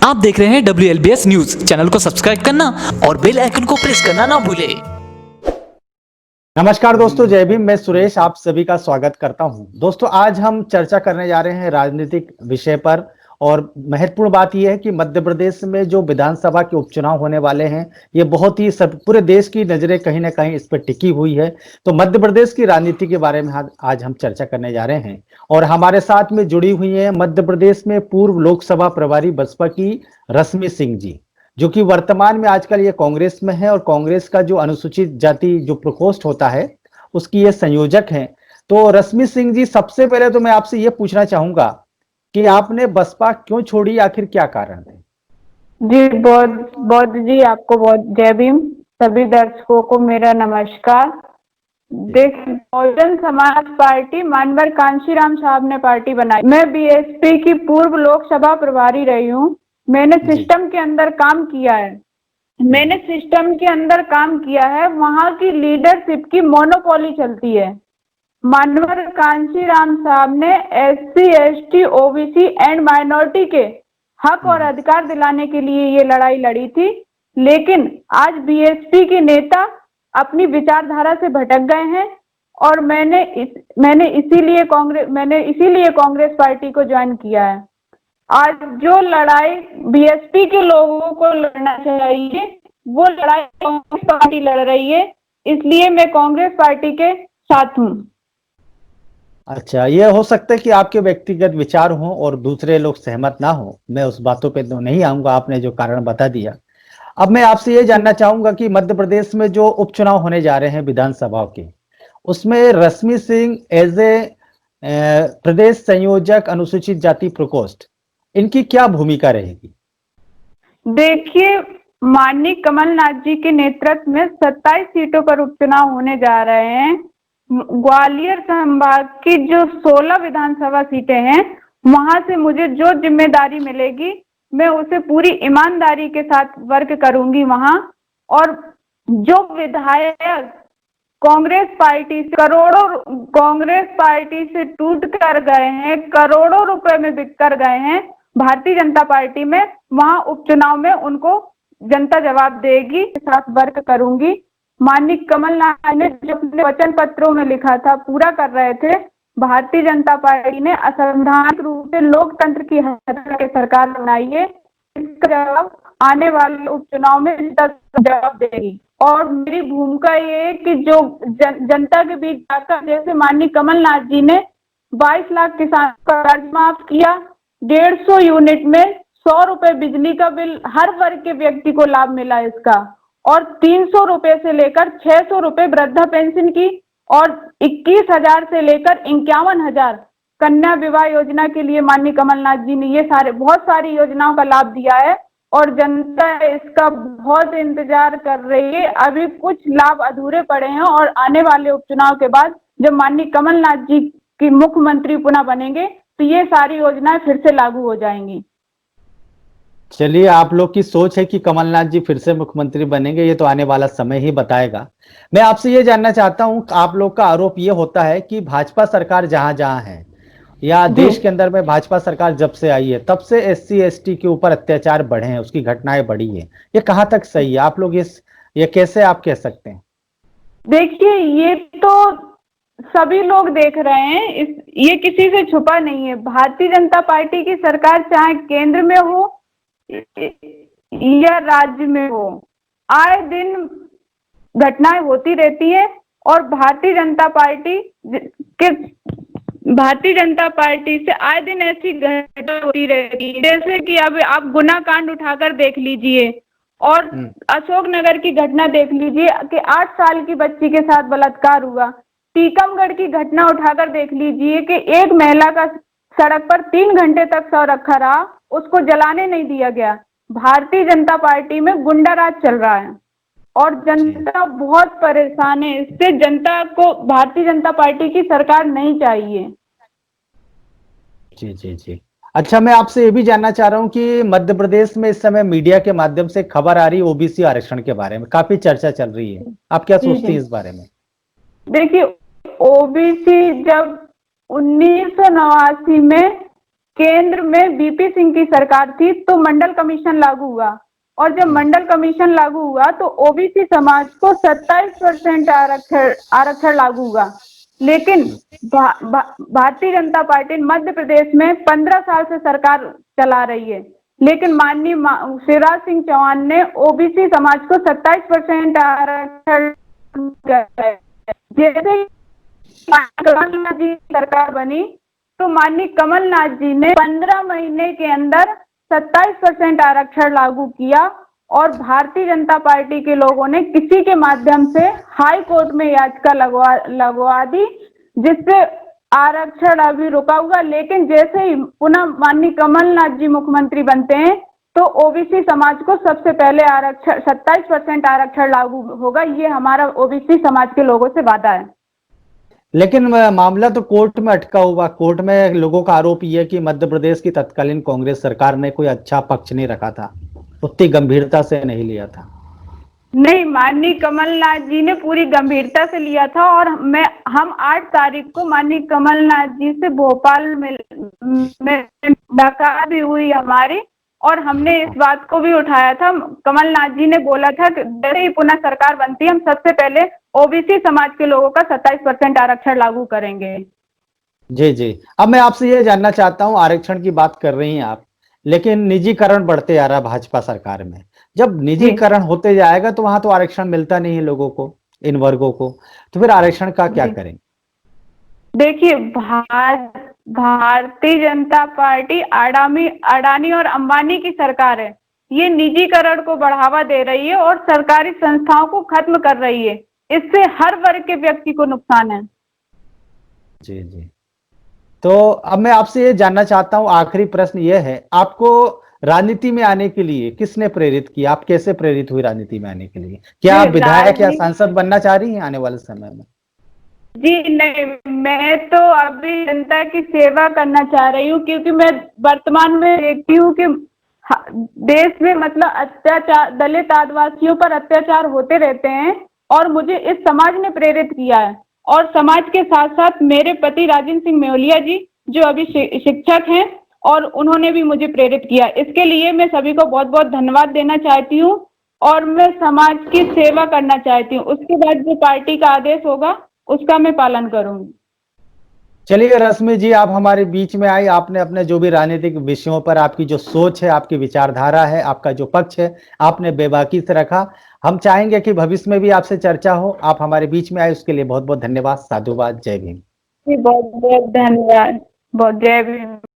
आप देख रहे हैं WLBS न्यूज। चैनल को सब्सक्राइब करना और बेल आइकन को प्रेस करना ना भूलें। नमस्कार दोस्तों, जय भीम। मैं सुरेश आप सभी का स्वागत करता हूं। दोस्तों, आज हम चर्चा करने जा रहे हैं राजनीतिक विषय पर। और महत्वपूर्ण बात यह है कि मध्य प्रदेश में जो विधानसभा के उपचुनाव होने वाले हैं, ये बहुत ही सब पूरे देश की नजरें कहीं ना कहीं इस पर टिकी हुई है। तो मध्य प्रदेश की राजनीति के बारे में आज हम चर्चा करने जा रहे हैं। और हमारे साथ में जुड़ी हुई है मध्य प्रदेश में पूर्व लोकसभा प्रभारी बसपा की रश्मि सिंह जी, जो कि वर्तमान में आजकल ये कांग्रेस में है और कांग्रेस का जो अनुसूचित जाति जो प्रकोष्ठ होता है उसकी ये संयोजक हैं। तो रश्मि सिंह जी, सबसे पहले तो मैं आपसे ये पूछना चाहूंगा कि आपने बसपा क्यों छोड़ी, आखिर क्या कारण थे? जी बहुत बहुत जी, आपको बहुत जय भीम। सभी दर्शकों को मेरा नमस्कार। देख, बहुजन समाज पार्टी मानवर कांशीराम साहब ने पार्टी बनाई। मैं बीएसपी की पूर्व लोकसभा प्रभारी रही हूँ। मैंने सिस्टम के अंदर काम किया है। वहां की लीडरशिप की मोनोपोली चलती है। मानवर कांशीराम साहब ने SC ST OBC and minority के हक और अधिकार दिलाने के लिए ये लड़ाई लड़ी थी। लेकिन आज बीएसपी के नेता अपनी विचारधारा से भटक गए हैं और मैंने इसीलिए कांग्रेस पार्टी को ज्वाइन किया है। आज जो लड़ाई बीएसपी के लोगों को लड़ना चाहिए, वो लड़ाई कांग्रेस पार्टी लड़ रही है। इसलिए मैं कांग्रेस पार्टी के साथ हूँ। अच्छा, ये हो सकता है कि आपके व्यक्तिगत विचार हों और दूसरे लोग सहमत ना हो। मैं उस बातों पे तो नहीं आऊंगा, आपने जो कारण बता दिया। अब मैं आपसे ये जानना चाहूंगा कि मध्य प्रदेश में जो उपचुनाव होने जा रहे हैं विधानसभा के, उसमें रश्मि सिंह एज ए प्रदेश संयोजक अनुसूचित जाति प्रकोष्ठ, इनकी क्या भूमिका रहेगी? देखिए, माननीय कमलनाथ जी के नेतृत्व में 27 सीटों पर उपचुनाव होने जा रहे हैं। ग्वालियर संभाग की जो 16 विधानसभा सीटें हैं, वहां से मुझे जो जिम्मेदारी मिलेगी मैं उसे पूरी ईमानदारी के साथ वर्क करूंगी वहां। और जो विधायक कांग्रेस पार्टी से टूट कर गए हैं, करोड़ों रुपए में बिक कर गए हैं भारतीय जनता पार्टी में, वहां उपचुनाव में उनको जनता जवाब देगी। साथ वर्क करूंगी। माननीय कमलनाथ ने जो अपने वचन पत्रों में लिखा था पूरा कर रहे थे। भारतीय जनता पार्टी ने असंवैधानिक रूप से लोकतंत्र की हत्या की सरकार बनाई है। इसका जवाब आने वाले उपचुनाव में जनता जवाब देगी। और मेरी भूमिका ये है कि जो जनता के बीच जाकर, जैसे माननीय कमलनाथ जी ने 22 लाख किसानों का कर्ज माफ किया, 150 यूनिट में 100 रुपए बिजली का बिल हर वर्ग के व्यक्ति को लाभ मिला इसका। और 300 रुपए से लेकर 600 रुपए वृद्धा पेंशन की, और 21,000 से लेकर 51,000 कन्या विवाह योजना के लिए माननीय कमलनाथ जी ने ये बहुत सारी योजनाओं का लाभ दिया है। और जनता इसका बहुत इंतजार कर रही है। अभी कुछ लाभ अधूरे पड़े हैं और आने वाले उपचुनाव के बाद जब माननीय कमलनाथ जी की मुख्यमंत्री पुनः बनेंगे तो ये सारी योजनाएं फिर से लागू हो जाएंगी। चलिए, आप लोग की सोच है कि कमलनाथ जी फिर से मुख्यमंत्री बनेंगे, ये तो आने वाला समय ही बताएगा। मैं आपसे ये जानना चाहता हूं, आप लोग का आरोप ये होता है कि भाजपा सरकार जहां जहां है या देश के अंदर में भाजपा सरकार जब से आई है तब से SC ST के ऊपर अत्याचार बढ़े हैं, उसकी घटनाएं बढ़ी है। ये कहां तक सही है? आप लोग ये कैसे आप कह सकते हैं? देखिए, ये तो सभी लोग देख रहे हैं। ये किसी से छुपा नहीं है। भारतीय जनता पार्टी की सरकार चाहे केंद्र में हो या राज्य में हो, आए दिन घटनाएं होती रहती है। और भारतीय जनता पार्टी से आए दिन ऐसी घटना होती रहती है। जैसे कि अब आप गुना कांड उठाकर देख लीजिए, और अशोकनगर की घटना देख लीजिए कि 8 साल की बच्ची के साथ बलात्कार हुआ। टीकमगढ़ की घटना उठाकर देख लीजिए कि एक महिला का सड़क पर 3 घंटे तक शव रखा रहा, उसको जलाने नहीं दिया गया। भारतीय जनता पार्टी में गुंडा राज चल रहा है और जनता बहुत परेशान है इससे। जनता को भारतीय जनता पार्टी की सरकार नहीं चाहिए। जी जी जी। अच्छा, मैं आपसे ये भी जानना चाह रहा हूँ कि मध्य प्रदेश में इस समय मीडिया के माध्यम से खबर आ रही है OBC आरक्षण के बारे में, काफी चर्चा चल रही है। आप क्या सोचती हैं इस बारे में? देखिए, OBC जब 1989 में केंद्र में बीपी सिंह की सरकार थी तो मंडल कमीशन लागू हुआ, और जब मंडल कमीशन लागू हुआ तो ओबीसी समाज को 27% आरक्षण लागू हुआ। लेकिन भारतीय जनता पार्टी मध्य प्रदेश में 15 साल से सरकार चला रही है, लेकिन माननीय शिवराज सिंह चौहान ने ओबीसी समाज को 27% आरक्षण। जैसे कमलनाथ जी सरकार बनी तो माननीय कमलनाथ जी ने 15 महीने के अंदर 27% आरक्षण लागू किया, और भारतीय जनता पार्टी के लोगों ने किसी के माध्यम से हाई कोर्ट में याचिका लगवा दी, जिससे आरक्षण अभी रुका हुआ। लेकिन जैसे ही पुनः माननीय कमलनाथ जी मुख्यमंत्री बनते हैं तो ओबीसी समाज को सबसे पहले आरक्षण 27% आरक्षण लागू होगा। ये हमारा ओबीसी समाज के लोगों से वादा है। लेकिन मामला तो कोर्ट में अटका हुआ। कोर्ट में लोगों का आरोप यह है कि मध्य प्रदेश की तत्कालीन कांग्रेस सरकार ने कोई अच्छा पक्ष नहीं रखा था, उतनी गंभीरता से नहीं लिया था। नहीं, माननीय कमलनाथ जी ने पूरी गंभीरता से लिया था, और हम 8 तारीख को माननीय कमलनाथ जी से भोपाल में मुलाकात भी हुई हमारी, और हमने इस बात को भी उठाया था। कमलनाथ जी ने बोला था कि जैसे ही पुनः सरकार बनती है हम सबसे पहले ओबीसी समाज के लोगों का 27% आरक्षण लागू करेंगे। जी जी। अब मैं आपसे ये जानना चाहता हूँ, आरक्षण की बात कर रही हैं आप, लेकिन निजीकरण बढ़ते जा रहा है भाजपा सरकार में। जब निजीकरण होते जाएगा तो वहां तो आरक्षण मिलता नहीं है लोगों को, इन वर्गों को, तो फिर आरक्षण का क्या करेंगे? देखिए, भारतीय जनता पार्टी अडानी और अंबानी की सरकार है। ये निजीकरण को बढ़ावा दे रही है और सरकारी संस्थाओं को खत्म कर रही है। इससे हर वर्ग के व्यक्ति को नुकसान है। जी जी। तो अब मैं आपसे ये जानना चाहता हूँ, आखिरी प्रश्न ये है, आपको राजनीति में आने के लिए किसने प्रेरित किया? आप कैसे प्रेरित हुई राजनीति में आने के लिए? क्या आप विधायक या सांसद बनना चाह रही हैं आने वाले समय में? जी नहीं, मैं तो अभी जनता की सेवा करना चाह रही हूँ, क्योंकि मैं वर्तमान में देखती हूँ कि देश में मतलब अत्याचार, दलित आदिवासियों पर अत्याचार होते रहते हैं, और मुझे इस समाज ने प्रेरित किया है। और समाज के साथ साथ मेरे पति राजेंद्र सिंह मेवलिया जी, जो अभी शिक्षक हैं, और उन्होंने भी मुझे प्रेरित किया। इसके लिए मैं सभी को बहुत बहुत धन्यवाद देना चाहती हूँ, और मैं समाज की सेवा करना चाहती हूँ। उसके बाद जो पार्टी का आदेश होगा उसका मैं पालन करूंगी। चलिए रश्मि जी, आप हमारे बीच में आई, आपने अपने जो भी राजनीतिक विषयों पर आपकी जो सोच है, आपकी विचारधारा है, आपका जो पक्ष है, आपने बेबाकी से रखा। हम चाहेंगे कि भविष्य में भी आपसे चर्चा हो। आप हमारे बीच में आए, उसके लिए बहुत बहुत धन्यवाद। साधुवाद। जय भीम। जी बहुत बहुत धन्यवाद। बहुत जय भीम।